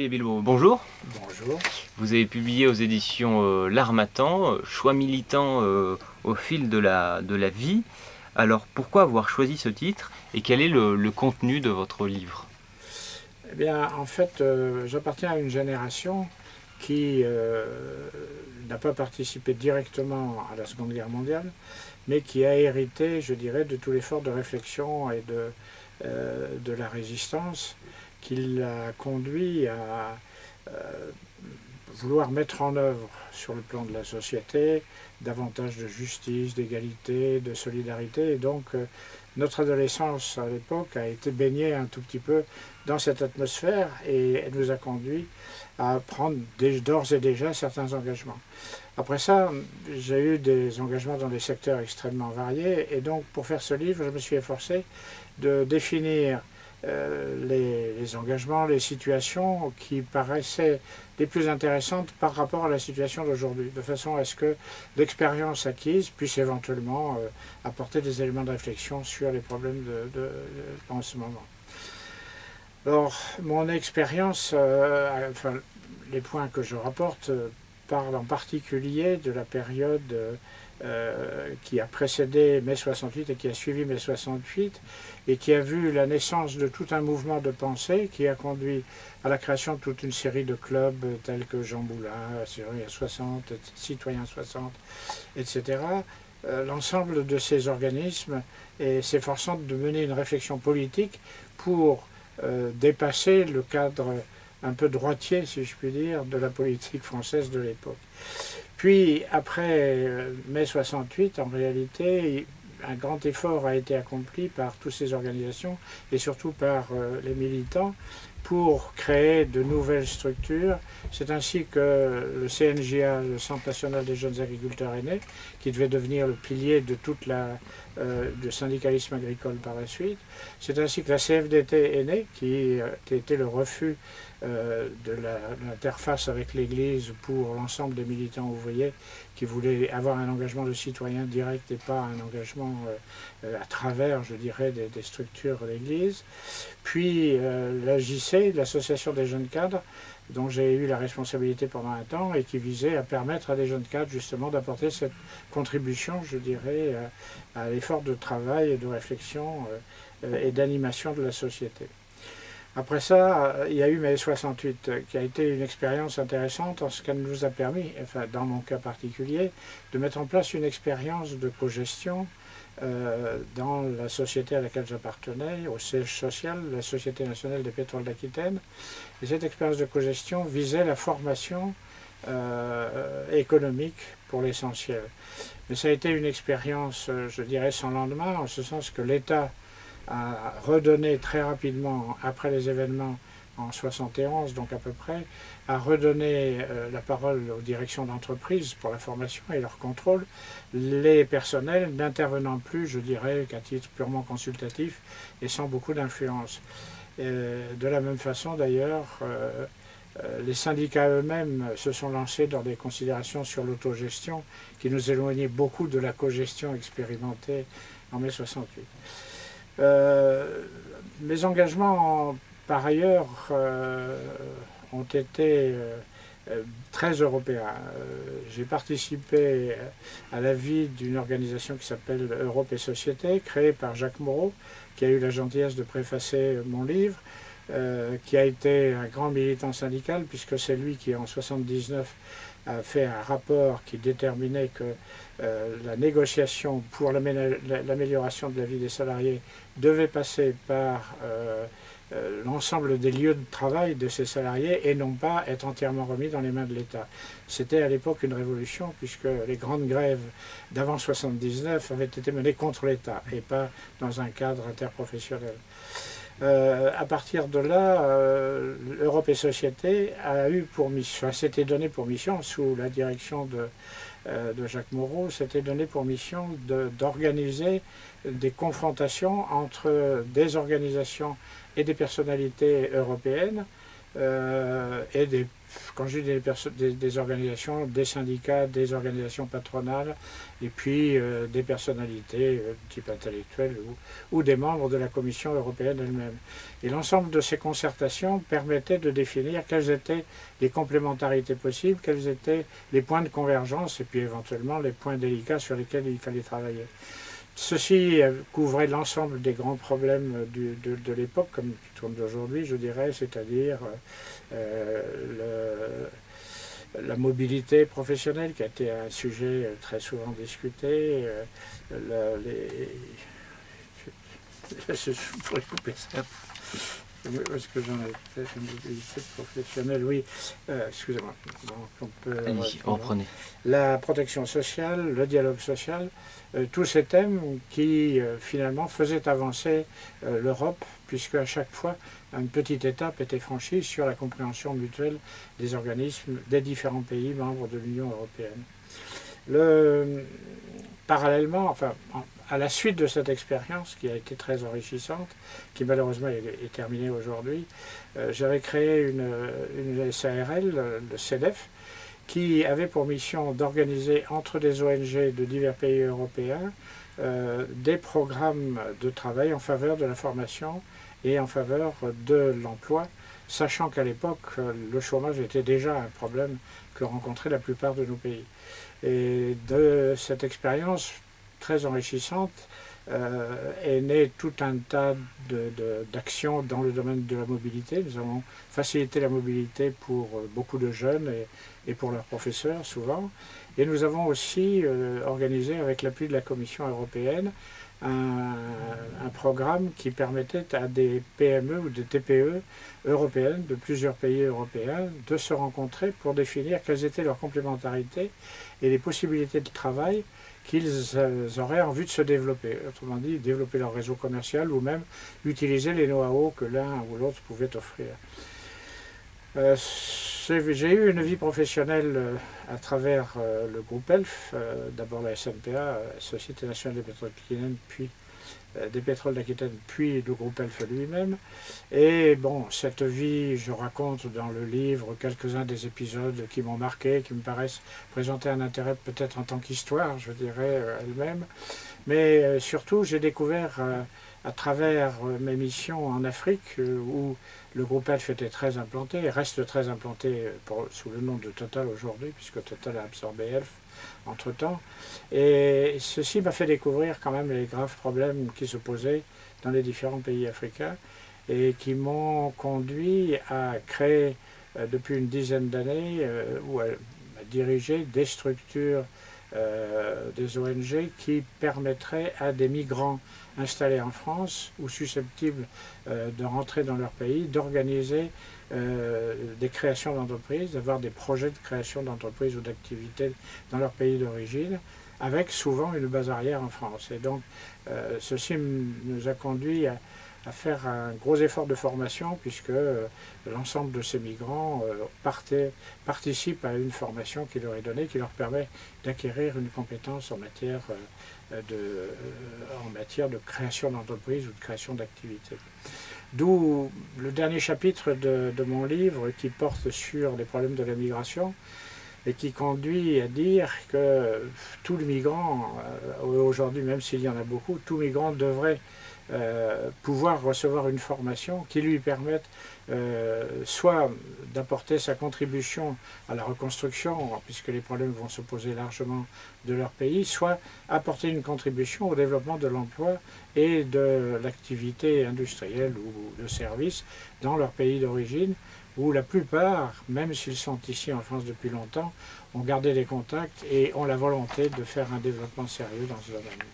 Xavier Bilbao, bonjour. Bonjour. Vous avez publié aux éditions L'Harmattan, Choix militant au fil de la vie. Alors pourquoi avoir choisi ce titre et quel est le contenu de votre livre? Eh bien, en fait, j'appartiens à une génération qui n'a pas participé directement à la Seconde Guerre mondiale, mais qui a hérité, je dirais, de tout l'effort de réflexion et de la résistance qui l'a conduit à vouloir mettre en œuvre sur le plan de la société davantage de justice, d'égalité, de solidarité. Et donc notre adolescence à l'époque a été baignée un tout petit peu dans cette atmosphère et elle nous a conduit à prendre d'ores et déjà certains engagements. Après ça, j'ai eu des engagements dans des secteurs extrêmement variés et donc pour faire ce livre, je me suis efforcé de définir les engagements, les situations qui paraissaient les plus intéressantes par rapport à la situation d'aujourd'hui, de façon à ce que l'expérience acquise puisse éventuellement apporter des éléments de réflexion sur les problèmes en ce moment. Alors, mon expérience, enfin, les points que je rapporte parlent en particulier de la période qui a précédé mai 68 et qui a suivi mai 68 et qui a vu la naissance de tout un mouvement de pensée qui a conduit à la création de toute une série de clubs tels que Jean Moulin, Citoyen 60, Citoyen 60, etc. L'ensemble de ces organismes s'efforçant de mener une réflexion politique pour dépasser le cadre un peu droitier, si je puis dire, de la politique française de l'époque. Puis, après mai 68, en réalité, un grand effort a été accompli par toutes ces organisations et surtout par les militants pour créer de nouvelles structures. C'est ainsi que le CNJA, le Centre national des jeunes agriculteurs, est né, qui devait devenir le pilier de toute le syndicalisme agricole par la suite. C'est ainsi que la CFDT est née, qui était le refus de l'interface avec l'Église pour l'ensemble des militants ouvriers qui voulaient avoir un engagement de citoyen direct et pas un engagement à travers, je dirais, des structures de l'Église. Puis la JC, l'Association des jeunes cadres, dont j'ai eu la responsabilité pendant un temps et qui visait à permettre à des jeunes cadres justement d'apporter cette contribution, je dirais, à l'effort de travail et de réflexion et d'animation de la société. Après ça, il y a eu mai 68, qui a été une expérience intéressante en ce qu'elle nous a permis, enfin dans mon cas particulier, de mettre en place une expérience de cogestion dans la société à laquelle j'appartenais, au siège social, la Société nationale des pétroles d'Aquitaine. Et cette expérience de cogestion visait la formation économique pour l'essentiel. Mais ça a été une expérience, je dirais, sans lendemain, en ce sens que l'État a redonné très rapidement, après les événements en 71, donc à peu près, a redonné la parole aux directions d'entreprise pour la formation et leur contrôle, les personnels n'intervenant plus, je dirais, qu'à titre purement consultatif et sans beaucoup d'influence. De la même façon, d'ailleurs, les syndicats eux-mêmes se sont lancés dans des considérations sur l'autogestion qui nous éloignaient beaucoup de la cogestion expérimentée en mai 68. Mes engagements, par ailleurs, ont été très européens. J'ai participé à la vie d'une organisation qui s'appelle Europe et Société, créée par Jacques Moreau, qui a eu la gentillesse de préfacer mon livre, qui a été un grand militant syndical, puisque c'est lui qui, en 1979, a fait un rapport qui déterminait que la négociation pour l'amélioration de la vie des salariés devait passer par l'ensemble des lieux de travail de ces salariés et non pas être entièrement remis dans les mains de l'État. C'était à l'époque une révolution puisque les grandes grèves d'avant 1979 avaient été menées contre l'État et pas dans un cadre interprofessionnel. À partir de là, Europe et Société a eu pour mission, s'était donné pour mission, sous la direction de Jacques Moreau, s'était donné pour mission d'organiser des confrontations entre des organisations et des personnalités européennes et quand je dis des organisations, des syndicats, des organisations patronales, et puis des personnalités type intellectuel ou des membres de la Commission européenne elle-même. Et l'ensemble de ces concertations permettait de définir quelles étaient les complémentarités possibles, quels étaient les points de convergence et puis éventuellement les points délicats sur lesquels il fallait travailler. Ceci couvrait l'ensemble des grands problèmes de l'époque, comme d'aujourd'hui, je dirais, c'est-à-dire la mobilité professionnelle, qui a été un sujet très souvent discuté, je pourrais couper ça. Où est-ce que j'en ai fait une mobilité professionnelle? Oui, excusez-moi. Donc reprenez. La protection sociale, le dialogue social, tous ces thèmes qui finalement faisaient avancer l'Europe, puisque à chaque fois une petite étape était franchie sur la compréhension mutuelle des organismes des différents pays membres de l'Union européenne. Parallèlement, enfin, à la suite de cette expérience qui a été très enrichissante, qui malheureusement est terminée aujourd'hui, j'avais créé une SARL, le CEDEF, qui avait pour mission d'organiser entre des ONG de divers pays européens des programmes de travail en faveur de la formation et en faveur de l'emploi, sachant qu'à l'époque, le chômage était déjà un problème que rencontraient la plupart de nos pays. Et de cette expérience très enrichissante est né tout un tas d'actions dans le domaine de la mobilité. Nous avons facilité la mobilité pour beaucoup de jeunes et pour leurs professeurs souvent. Et nous avons aussi organisé, avec l'appui de la Commission européenne, un programme qui permettait à des PME ou des TPE européennes de plusieurs pays européens de se rencontrer pour définir quelles étaient leurs complémentarités et les possibilités de travail qu'ils auraient envie de se développer. Autrement dit, développer leur réseau commercial ou même utiliser les know-how que l'un ou l'autre pouvait offrir. J'ai eu une vie professionnelle à travers le groupe ELF, d'abord la SNPA, Société Nationale des Pétroles d'Aquitaine, puis des Pétroles d'Aquitaine, puis le groupe ELF lui-même. Et bon, cette vie, je raconte dans le livre quelques-uns des épisodes qui m'ont marqué, qui me paraissent présenter un intérêt peut-être en tant qu'histoire, je dirais, elle-même. Mais surtout, j'ai découvert à travers mes missions en Afrique, où le groupe ELF était très implanté et reste très implanté sous le nom de Total aujourd'hui, puisque Total a absorbé ELF entre-temps. Et ceci m'a fait découvrir quand même les graves problèmes qui se posaient dans les différents pays africains et qui m'ont conduit à créer depuis une dizaine d'années ou à diriger des structures, des ONG qui permettraient à des migrants installés en France ou susceptibles de rentrer dans leur pays, d'organiser des créations d'entreprises, d'avoir des projets de création d'entreprises ou d'activités dans leur pays d'origine, avec souvent une base arrière en France. Et donc, ceci nous a conduit à faire un gros effort de formation, puisque l'ensemble de ces migrants participent à une formation qui leur est donnée, qui leur permet d'acquérir une compétence en matière de création d'entreprise ou de création d'activités. D'où le dernier chapitre de mon livre qui porte sur les problèmes de la migration et qui conduit à dire que tout migrant, aujourd'hui même s'il y en a beaucoup, tout migrant devrait pouvoir recevoir une formation qui lui permette soit d'apporter sa contribution à la reconstruction, puisque les problèmes vont se poser largement de leur pays, soit apporter une contribution au développement de l'emploi et de l'activité industrielle ou de service dans leur pays d'origine, où la plupart, même s'ils sont ici en France depuis longtemps, ont gardé des contacts et ont la volonté de faire un développement sérieux dans ce domaine.